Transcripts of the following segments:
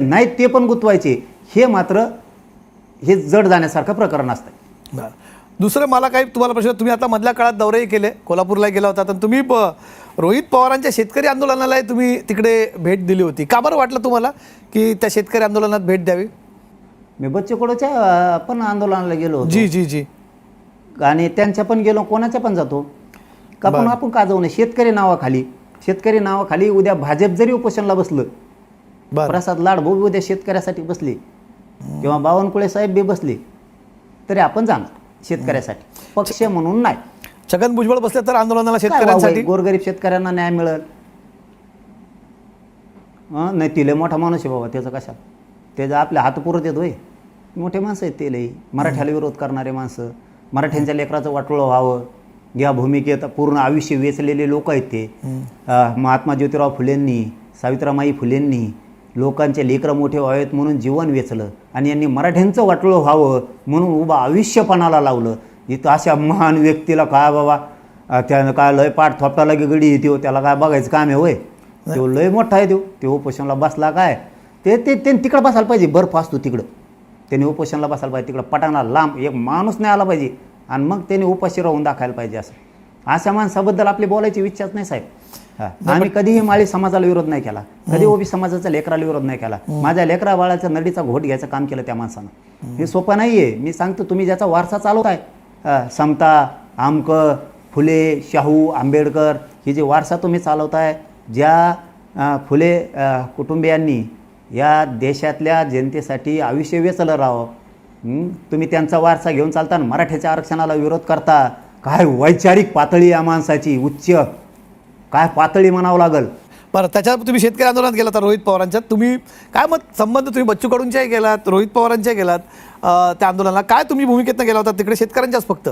नाहीत ते पण गुंतवायचे, हे मात्र हे जड जाण्यासारखं प्रकरण असतं. बरं. दुसरं मला काही तुम्हाला प्रश्न, तुम्ही आता मधल्या काळात दौरेही केले, कोल्हापूरला गेला होता, तर तुम्ही रोहित पवारांच्या शेतकरी आंदोलनालाही तुम्ही तिकडे भेट दिली होती. का बरं वाटलं तुम्हाला की त्या शेतकरी आंदोलनात भेट द्यावी? मी बच्चू कडूच्या पण आंदोलनाला गेलो होतो. जी जी जी. आणि त्यांच्या पण गेलो, कोणाच्या पण जातो का, पण आपण का जाऊ नये? शेतकरी नावाखाली उद्या भाजप जरी उपोषणला बसलं, प्रसाद लाडभाऊ उद्या शेतकऱ्यासाठी बसले किंवा बावनकुळे साहेब बी बसले, तरी आपण जाणार शेतकऱ्यासाठी, पक्ष म्हणून नाही. छगन भुजबळ बसले तर आंदोलनाला शेतकऱ्यांसाठी, गोरगरीब शेतकऱ्यांना न्याय मिळेल. नाही तिले मोठा माणूस आहे बाबा, त्याचं कशा, त्याचं आपल्या हात पुरत येत होय. मोठे माणसं आहेत ते, लई मराठ्याला विरोध करणारे माणसं, मराठ्यांच्या लेकराचं वाटोळं व्हावं या भूमिकेत पूर्ण आयुष्य वेचलेले लोक आहेत ते. महात्मा ज्योतिराव फुलेंनी, सावित्रीमाई फुलेंनी लोकांचे लेकरं मोठे व्हावेत म्हणून जीवन वेचलं, आणि यांनी मराठ्यांचं वाटोळं व्हावं म्हणून उभं आयुष्यपणाला लावलं. इथं अशा महान व्यक्तीला काय बाबा, त्यानं काय लय पाठ थोपटाला गडी येते, त्याला काय बघायचं काम आहे होय? तो लय मोठा आहे, ते उपोषणला बसला काय, ते तिकडं बसायला पाहिजे, बर्फ असतो तिकडं, त्याने उपोषणला बसायला पाहिजे, तिकडं पटांगणा लांब एक माणूस नाही आला पाहिजे, आणि मग त्याने उपाशी राहून दाखवायला पाहिजे. अशा माणसाबद्दल आपली बोलायची इच्छाच नाही साहेब. आम्ही कधीही माळी समाजाला विरोध नाही केला, कधी ओबी समाजाचा लेकराला विरोध नाही केला. माझ्या लेकरा बाळाच्या नडीचा घोट घ्यायचं काम केलं त्या माणसानं. हे सोपं नाही आहे. मी सांगतो, तुम्ही ज्याचा वारसा चालवताय, समता, आमक, फुले, शाहू, आंबेडकर, ही जे वारसा तुम्ही चालवताय, ज्या फुले कुटुंबियांनी या देशातल्या जनतेसाठी आयुष्य वेचलं राहावं, तुम्ही त्यांचा वारसा घेऊन चालताना मराठ्याच्या आरक्षणाला विरोध करता. काय वैचारिक पातळी या माणसाची, उच्च काय पातळी म्हणावं लागल. बरं, त्याच्यावर तुम्ही शेतकरी आंदोलनात गेलात रोहित पवारांच्या, तुम्ही काय मत संबंध, तुम्ही बच्चू कडूंच्याही गेलात, रोहित पवारांच्या गेलात, त्या आंदोलनाला काय तुम्ही भूमिकेतनं गेला होता तिकडे, शेतकऱ्यांच्याच फक्त,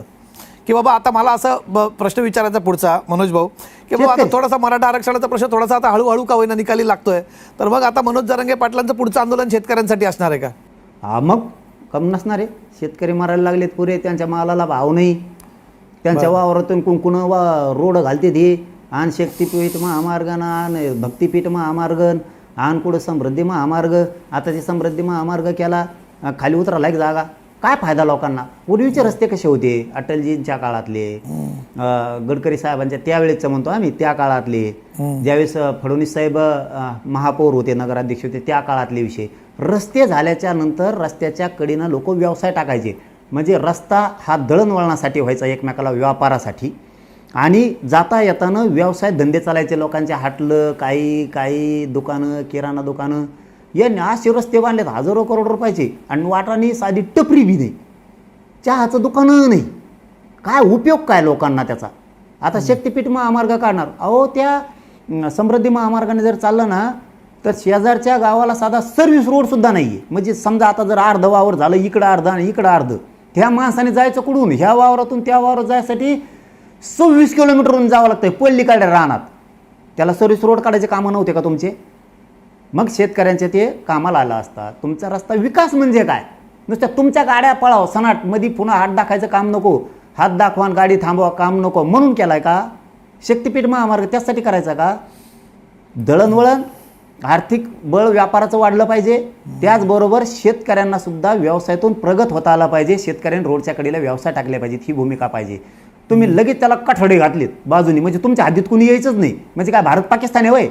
की बाबा आता मला असं प्रश्न विचारायचा पुढचा मनोज भाऊ, की बाबा आता थोडासा मराठा आरक्षणाचा प्रश्न थोडासा आता हळूहळू का होईना निकाली लागतोय, तर मग आता मनोज जरांगे पाटलांचं पुढचं आंदोलन शेतकऱ्यांसाठी असणार आहे का? मग कम नसणार आहे. शेतकरी मारायला लागलेत पुरे, त्यांच्या मालाला भाव नाही, त्यांच्या वावरातून कुंकुण रोड घालते ते, आण शक्तीपीठ महामार्गानं, आण भक्तिपीठ महामार्गन, आण कुठं समृद्धी महामार्ग. आता ते समृद्धी महामार्ग केला, खाली उतरायला एक जागा, काय फायदा लोकांना? पूर्वीचे रस्ते कसे होते अटलजींच्या काळातले, गडकरी साहेबांच्या त्यावेळेसचं म्हणतो आम्ही, त्या काळातले, ज्यावेळेस फडणवीस साहेब महापौर होते, नगराध्यक्ष होते, त्या काळातले विषय. रस्ते झाल्याच्या नंतर रस्त्याच्या कडेनं लोक व्यवसाय टाकायचे, म्हणजे रस्ता हा दळणवळणासाठी व्हायचा, एकमेकाला व्यापारासाठी, आणि जाता येताना व्यवसाय धंदे चालायचे लोकांचे, हाटलं, काही दुकानं, किराणा दुकानं, यांनी असे रस्ते बांधलेत हजारो करोड रुपयाचे, आणि वाटाने साधी टपरी बी नाही, चहाचं दुकानं नाही. काय उपयोग काय लोकांना त्याचा? आता शक्तीपीठ महामार्ग काढणार, अहो त्या समृद्धी महामार्गाने जर चाललं ना, तर शेजारच्या गावाला साधा सर्व्हिस रोडसुद्धा नाही आहे. म्हणजे समजा आता जर अर्ध वावर झालं, इकडं अर्ध आणि इकडं अर्ध, त्या माणसाने जायचं कुठून? ह्या वावरातून त्या वावरात जायसाठी 26 किलोमीटरहून जावं लागतंय, पल्लीकडे रानात. त्याला सर्व्हिस रोड काढायचे कामं नव्हते का तुमचे? मग शेतकऱ्यांचे ते कामाला आलं असतात. तुमचा रस्ता विकास म्हणजे काय? नुसत्या तुमच्या गाड्या पळाव सनाट मध्ये, पुन्हा हात दाखायचं काम नको, हात दाखवा गाडी थांबवा काम नको म्हणून केलाय का? शक्तीपीठ महामार्ग त्यासाठी करायचा का? दळणवळण, आर्थिक बळ व्यापाराचं वाढलं पाहिजे, त्याचबरोबर शेतकऱ्यांना सुद्धा व्यवसायातून प्रगत होता आला पाहिजे, शेतकऱ्यांनी रोडच्या कडेला व्यवसाय टाकले पाहिजेत, ही भूमिका पाहिजे. तुम्ही लगेच त्याला कठडे घातलेत बाजूनी, म्हणजे तुमच्या हद्दीत कुणी यायचंच नाही. म्हणजे काय भारत पाकिस्तान आहे वय?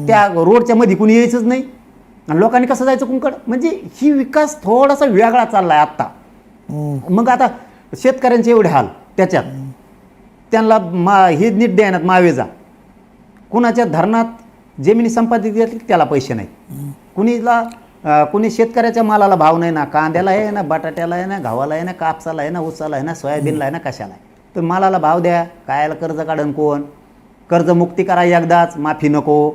त्या रोडच्या मध्ये कुणी यायचंच नाही, आणि लोकांनी कसं जायचं कुंकड? म्हणजे ही विकास थोडासा वेगळा चाललाय आत्ता. मग आता शेतकऱ्यांचे एवढे हाल, त्याच्यात त्यांना हे नीट देण्यात मावेजा, कुणाच्या धरणात जमिनी संपादित घेतली त्याला पैसे नाही, कुणी शेतकऱ्याच्या मालाला भाव नाही ना, कांद्याला आहे ना, बटाट्याला आहे ना, गव्हाला आहे ना, कापसाला आहे ना, ऊसाला आहे ना, सोयाबीनला आहे ना, कशाला आहे? तर मालाला भाव द्या. कायला कर्ज काढन कोण? कर्जमुक्ती करा एकदाच, माफी नको,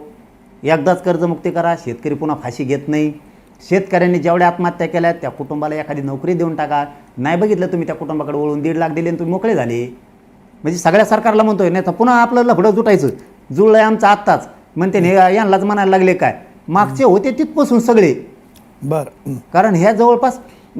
एकदाच कर्जमुक्ती करा. शेतकरी पुन्हा फाशी घेत नाही. शेतकऱ्यांनी जेवढ्या आत्महत्या केल्या त्या कुटुंबाला एखादी नोकरी देऊन टाका. नाही बघितलं तुम्ही त्या कुटुंबाकडे वळून 1.5 लाख दिले आणि तुम्ही मोकळे झाले. म्हणजे सगळ्या सरकारला म्हणतोय, नाही तर पुन्हा आपलं लफडं जुटायचं. जुळलंय आमचं आत्ताच म्हणते, यांनाच म्हणायला लागले काय? मागचे होते तिथपासून सगळे. बरं, कारण ह्या जवळपास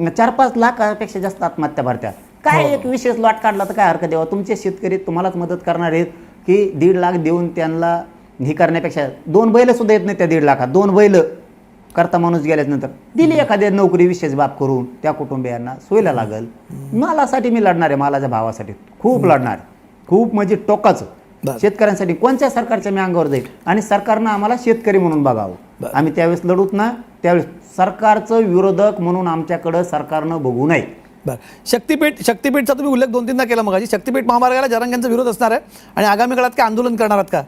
4-5 लाखापेक्षा जास्त आत्महत्या भरत्या. काय एक विशेष लॉट काढला तर काय हरकत द्यावा? तुमचे शेतकरी तुम्हालाच मदत करणार आहेत की 1.5 लाख देऊन त्यांना हे करण्यापेक्षा 2 बैल सुद्धा येत नाही त्या 1.5 लाखात. 2 बैल करता माणूस गेल्यानंतर दिली एखाद्या नोकरी विशेष बाब करून त्या कुटुंबियांना सोयीला लागल. मालासाठी मी लढणार आहे, मालाच्या भावासाठी खूप लढणार आहे, खूप म्हणजे टोकाचं. शेतकऱ्यांसाठी कोणत्या सरकारच्या मी अंगावर जाईल आणि सरकारनं आम्हाला शेतकरी म्हणून बघावं. आम्ही त्यावेळेस लढूत ना, त्यावेळेस सरकारचं विरोधक म्हणून आमच्याकडं सरकारनं बघू नये. बरं, शक्तीपीठचा तुम्ही उल्लेख 2-3दा केला मगाशी. शक्तीपीठ महामार्गाला जरांगेंचा विरोध असणार आहे आणि आगामी काळात काय आंदोलन करणार आहात का?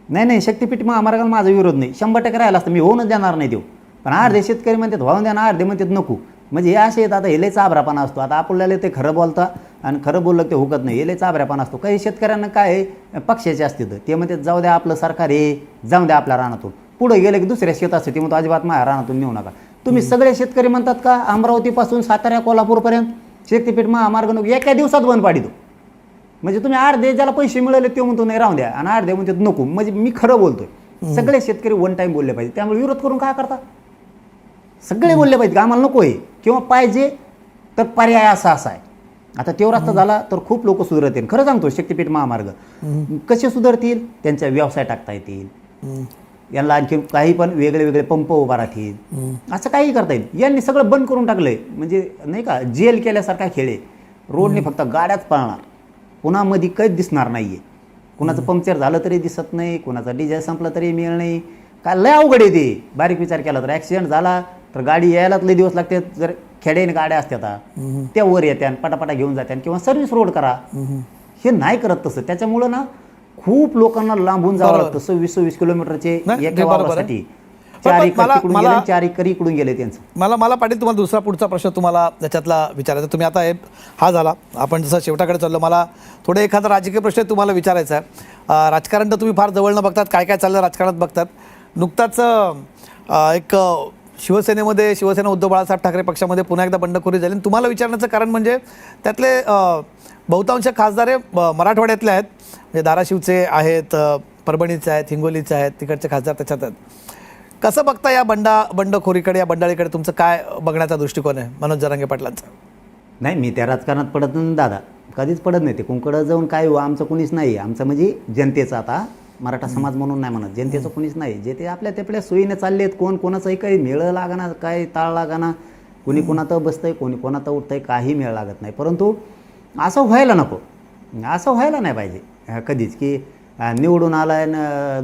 नाही, शक्तीपीठ महामार्गाला माझा विरोध नाही, 100% राहिला असतं, मी होऊनच देणार नाही देऊ. पण अर्धे शेतकरी म्हणतात व्हावून द्या ना, अर्धे म्हणतात नको. म्हणजे हे असे आहेत, आता हे लय चाभरापणा असतो. आता आपल्याला ते खरं बोलता आणि खरं बोललं ते हुकत नाही, हे लय चाभरापणा असतो. काही शेतकऱ्यांना काय आहे, पक्षाचे असते तर ते म्हणतात जाऊ द्या आपलं सरकार आहे, जाऊ द्या आपल्या रानातून. पुढे गेलं की दुसऱ्या शेत असते ते म्हणतो अजिबात माझ्या रानातून नेऊ नका. तुम्ही सगळे शेतकरी म्हणतात का अमरावतीपासून सातारा कोल्हापूरपर्यंत शक्तीपीठ महामार्ग नको एका दिवसात बंद पाडितो. म्हणजे तुम्ही अर्धे ज्याला पैसे मिळाले ते म्हणतो नाही राहून द्या आणि अर्धे म्हणतात नको. म्हणजे मी खरं बोलतोय, सगळे शेतकरी वन टाईम बोलले पाहिजे. त्यामुळे विरोध करून काय करता, सगळे बोलले पाहिजे आम्हाला नको आहे किंवा पाहिजे तर पर्याय असा आहे. आता तो रस्ता झाला तर खूप लोक सुधारतील. खरं सांगतो, शक्तीपीठ महामार्ग कसे सुधारतील, त्यांचा व्यवसाय टाकता येतील, यांना आणखी काही पण वेगळे वेगळे पंप उभा राहतील, असं काही करता येईल. यांनी सगळं बंद करून टाकलंय. म्हणजे नाही का जेल केल्यासारखा खेळ आहे. रोडने फक्त गाड्याच पळणार, पुन्हा मध्ये काहीच दिसणार नाहीये. कुणाचं पंक्चर झालं तरी दिसत नाही, कुणाचा डिझेल संपला तरी मिळणार नाही. काय लय अवघड आहे ते. बारीक विचार केला तर ॲक्सिडेंट झाला तर गाडी यायलाच लय दिवस लागते. जर खेड्याने गाड्या असतात त्या वर येत्या पटापटा घेऊन जात्या किंवा सर्व्हिस रोड करा. हे नाही करत तसं. त्याच्यामुळं ना खूप लोकांना लांबून जावं लागतं. 26 किलोमीटरचे एका वावरासाठी. 4 एकर इकडून गेले त्यांचं. मला पाटील तुम्हाला दुसरा पुढचा प्रश्न तुम्हाला त्याच्यातला विचारायचा. तुम्ही आता हा झाला, आपण जसं शेवटाकडे चाललो, मला थोडे एखादा राजकीय प्रश्न तुम्हाला विचारायचा आहे. राजकारण तर तुम्ही फार जवळनं बघतात, काय काय चाललं राजकारणात बघतात. नुकताच एक शिवसेना उद्धव बाळासाहेब ठाकरे पक्षामध्ये पुन्हा एकदा बंडखोरी झाली. तुम्हाला विचारण्याचं कारण म्हणजे त्यातले बहुतांश खासदार हे मराठवाड्यातले आहेत, म्हणजे धाराशिवचे आहेत, परभणीचे आहेत, हिंगोलीचे आहेत, तिकडचे खासदार त्याच्यात आहेत. कसं बघता या बंडखोरीकडे, या बंडाळीकडे तुमचं काय बघण्याचा दृष्टिकोन आहे मनोज जरांगे पाटलांचा? नाही, मी त्या राजकारणात पडत नाही दादा, कधीच पडत नाही. ते कुंकडं जाऊन काय हो, आमचं कुणीच नाही. आमचं म्हणजे जनतेचं, आता मराठा समाज म्हणून नाही म्हणत, जनतेचं कुणीच नाही. जे ते आपल्या सोयीने चाललेत. कोण कोणाचंही काही मेळ लागाना, काही ताळ लागाना, कोणी कोणाचं बसतंय, कोणी कोणाचं उठतंय, काही मेळ लागत नाही. परंतु असं व्हायला नको, असं व्हायला नाही पाहिजे कधीच की निवडून आलाय न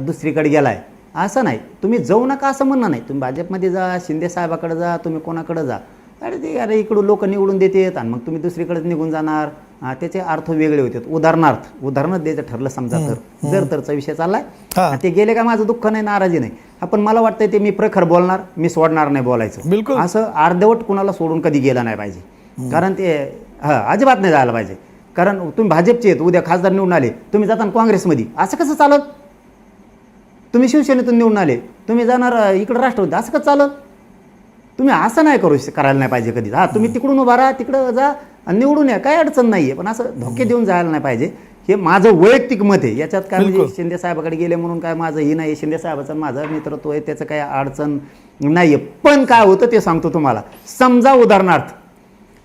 दुसरीकडे गेलाय असं नाही. तुम्ही जाऊ नका असं म्हणणं नाही. तुम्ही भाजपमध्ये जा, शिंदे साहेबाकडे जा, तुम्ही कोणाकडे जा. अरे इकडून लोक निवडून देतात आणि मग तुम्ही दुसरीकडेच निघून जाणार. त्याचे अर्थ वेगळे होतात. उदाहरण द्यायचं ठरलं समजा तर तरचा विषय चाललाय, ते गेले का माझं दुःख नाही, नाराजी नाही. पण मला वाटतंय ते मी प्रखर बोलणार, मी सोडणार नाही बोलायचं. बिलकुल असं अर्धवट कुणाला सोडून कधी गेला नाही पाहिजे. कारण ते अजिबात नाही जायला पाहिजे. कारण तुम्ही भाजपचे आहेत, उद्या खासदार निवडून आले, तुम्ही जाताना काँग्रेसमध्ये, असं कसं चालत? तुम्ही शिवसेनेतून निवडून आले, तुम्ही जाणार इकडं राष्ट्रवादी, असं कसं चालत? तुम्ही असं नाही करायला नाही पाहिजे कधी. तुम्ही तिकडून उभा राहा, तिकडं जा आणि निवडून या, काही अडचण नाहीये. पण असं धोके देऊन जायला नाही पाहिजे. हे माझं वैयक्तिक मत आहे. याच्यात काय म्हणजे शिंदे साहेबाकडे गेले म्हणून काय माझं ही नाही. शिंदे साहेबाचं माझं मित्रत्व आहे, त्याचं काही अडचण नाहीये. पण काय होतं ते सांगतो तुम्हाला. समजा उदाहरणार्थ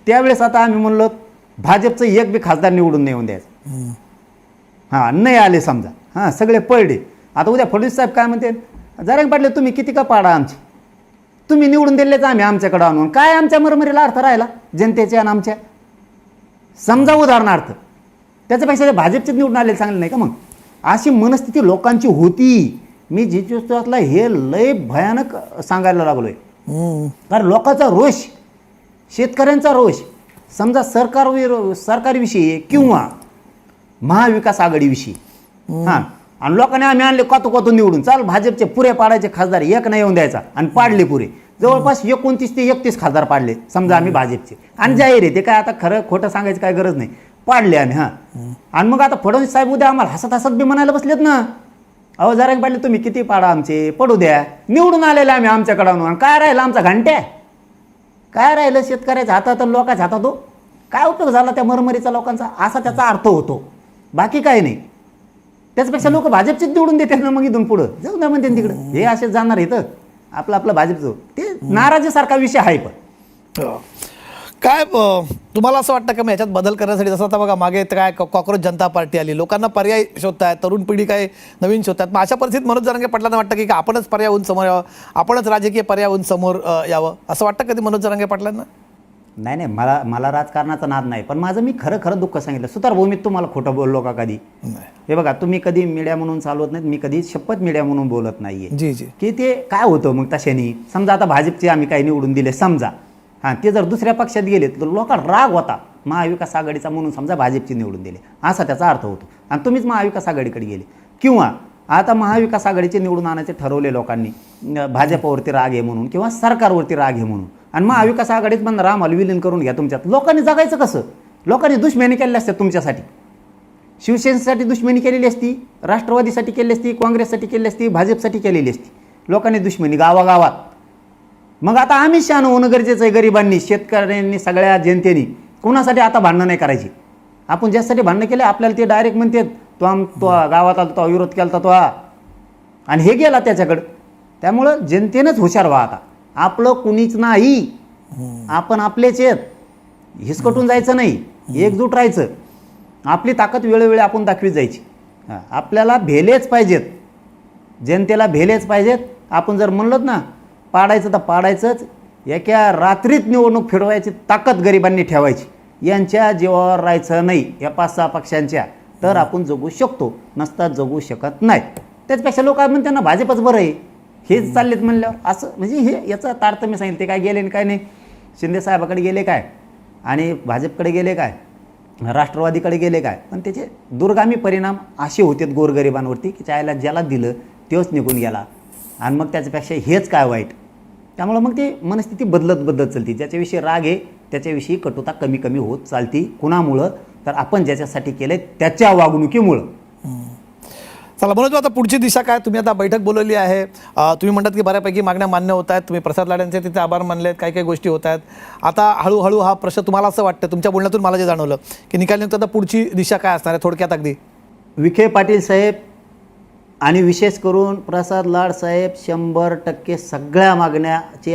त्यावेळेस आता आम्ही म्हणलो भाजपचं एक बी खासदार निवडून नाही येऊन द्यायचं. नाही आले समजा, सगळे पडले. आता उद्या फडणवीस साहेब काय म्हणते, जरांगे पाटले तुम्ही किती का पाडा आमची, तुम्ही निवडून दिलेच आम्ही आमच्याकडे आणून, काय आमच्या मरमरीला अर्थ राहिला जनतेच्या आणि आमच्या? समजा उदाहरणार्थ त्याच्यापेक्षा भाजपचे निवडून आलेले चांगले नाही का? मग अशी मनस्थिती लोकांची होती. मी जिथला हे लय भयानक सांगायला लागलोय. कारण लोकांचा रोष, शेतकऱ्यांचा रोष, समजा सरकारविषयी किंवा महाविकास आघाडीविषयी, आणि लोकांनी आम्ही आणले कातू निवडून, चाल भाजपचे पुरे पाडायचे खासदार, एक नाही येऊन द्यायचा, आणि पाडले पुरे. जवळपास 29 ते 31 खासदार पाडले समजा आम्ही भाजपचे, आणि जाहीर आहे ते, काय आता खरं खोटं सांगायची काय गरज नाही, पाडले आम्ही. आणि मग आता फडणवीस साहेब उद्या आम्हाला हसत बी म्हणायला बसलेत ना, अहो जरांगे पाटले तुम्ही किती पाडा आमचे, पडू द्या, निवडून आलेले आम्ही आमच्याकडे आणून. काय राहिलं आमचा घंट्या, काय राहिलं शेतकऱ्याच्या हातात आणि लोकांच्या हातात? हो काय उपयोग झाला त्या मरमरीचा लोकांचा, असा त्याचा अर्थ होतो, बाकी काही नाही. त्याच्यापेक्षा लोक भाजपचेच निवडून देतात ना, मग इथून पुढं जाऊ द्या म्हणते तिकडं, हे असेच जाणार इथं आपलं भाजपचं. ते नाराजीसारखा विषय आहे. पण काय तुम्हाला असं वाटतं का मग याच्यात बदल करण्यासाठी, जसं आता बघा मागे तर काय कॉक्रोच जनता पार्टी आली, लोकांना पर्याय शोधतायत, तरुण पिढी काय नवीन शोधतात, मग अशा परिस्थितीत मनोज जरांगे पाटलांना वाटतं की आपणच पर्याय होऊन समोर यावं, आपणच राजकीय पर्याय होऊन समोर यावं, असं वाटतं कधी मनोज जरांगे पाटलांना? नाही नाही, मला राजकारणाचा नाद नाही, पण माझं मी खरं दुःख सांगितलं. सुतारभूमीत तुम्हाला खोटं बोललो का कधी? हे बघा, तुम्ही कधी मीडिया म्हणून चालवत नाहीत, मी कधी शपथ मीडिया म्हणून बोलत नाहीये. जी जी. की ते काय होतं मग तशाने, समजा आता भाजपचे आम्ही काही निवडून दिले समजा, हां, ते जर दुसऱ्या पक्षात गेले तर लोकांना राग होता, महाविकास आघाडीचा म्हणून समजा भाजपचे निवडून दिले, असा त्याचा अर्थ होतो, आणि तुम्हीच महाविकास आघाडीकडे गेले. किंवा आता महाविकास आघाडीचे निवडून आणायचे ठरवले लोकांनी, भाजपवरती राग आहे म्हणून किंवा सरकारवरती राग आहे म्हणून, आणि महाविकास आघाडीत पण आम्हाला विलीन करून घ्या तुमच्यात. लोकांनी जगायचं कसं? लोकांनी दुश्मनी केलेली असते तुमच्यासाठी, शिवसेनेसाठी दुश्मनी केलेली असती, राष्ट्रवादीसाठी केली असती, काँग्रेससाठी केली असती, भाजपसाठी केलेली असती, लोकांनी दुश्मनी गावागावात. मग आता आम्ही शान होणं गरजेचं आहे, गरिबांनी, शेतकऱ्यांनी, सगळ्या जनतेने. कोणासाठी आता भांडणं नाही करायची. आपण ज्यासाठी भांडणं केले आपल्याला ते डायरेक्ट म्हणते तो गावात आला, तो विरोध केला तो, आणि हे गेला त्याच्याकडं. त्यामुळं जनतेनंच हुशार व्हा आता. आपलं कुणीच नाही, आपण आपलेच आहेत. हिसकटून जायचं नाही, एकजूट राहायचं. आपली ताकद वेळोवेळी आपण दाखवीत जायची. आपल्याला भेलेच पाहिजेत, जनतेला भेलेच पाहिजेत. आपण जर म्हणलं ना पाडायचं तर पाडायचंच. एका रात्रीत निवडणूक फिरवायची ताकद गरिबांनी ठेवायची. यांच्या जीवावर राहायचं नाही, या 5-6 पक्षांच्या, तर आपण जगू शकतो, नसता जगू शकत नाही. त्याचपेक्षा लोक म्हणतात ना भाजपच बरं आहे, हेच चाललेत म्हणल्यावर असं, म्हणजे हे याचा तारतम्य सांगितलं. ते काय गेले आणि काय नाही, शिंदे साहेबाकडे गेले काय आणि भाजपकडे गेले काय, राष्ट्रवादीकडे गेले काय, पण त्याचे दुर्गामी परिणाम असे होते गोरगरिबांवरती की ज्याला दिलं तेच निघून गेला, आणि मग त्याच्यापेक्षा हेच काय वाईट. त्यामुळं मग ते मनस्थिती बदलत चालते. ज्याच्याविषयी राग आहे त्याच्याविषयी कटुता कमी कमी होत चालती. कुणामुळं? तर आपण ज्याच्यासाठी केलंय त्याच्या वागणुकीमुळं. चला मनोज, आता पुढची दिशा काय? तुम्ही आता बैठक बोलवली आहे, तुम्ही म्हणतात की बऱ्यापैकी मागण्या मान्य होत आहेत, तुम्ही प्रसाद लाडांचे तिथे आभार मानले आहेत, काही गोष्टी होत आहेत. आता हळूहळू हा प्रश्न, तुम्हाला असं वाटतं तुमच्या बोलण्यातून मला जे जाणवलं की निकाल निघतो, आता पुढची दिशा काय असणार आहे थोडक्यात अगदी? विखे पाटील साहेब आणि विशेष करून प्रसाद लाड साहेब 100% सगळ्या मागण्याची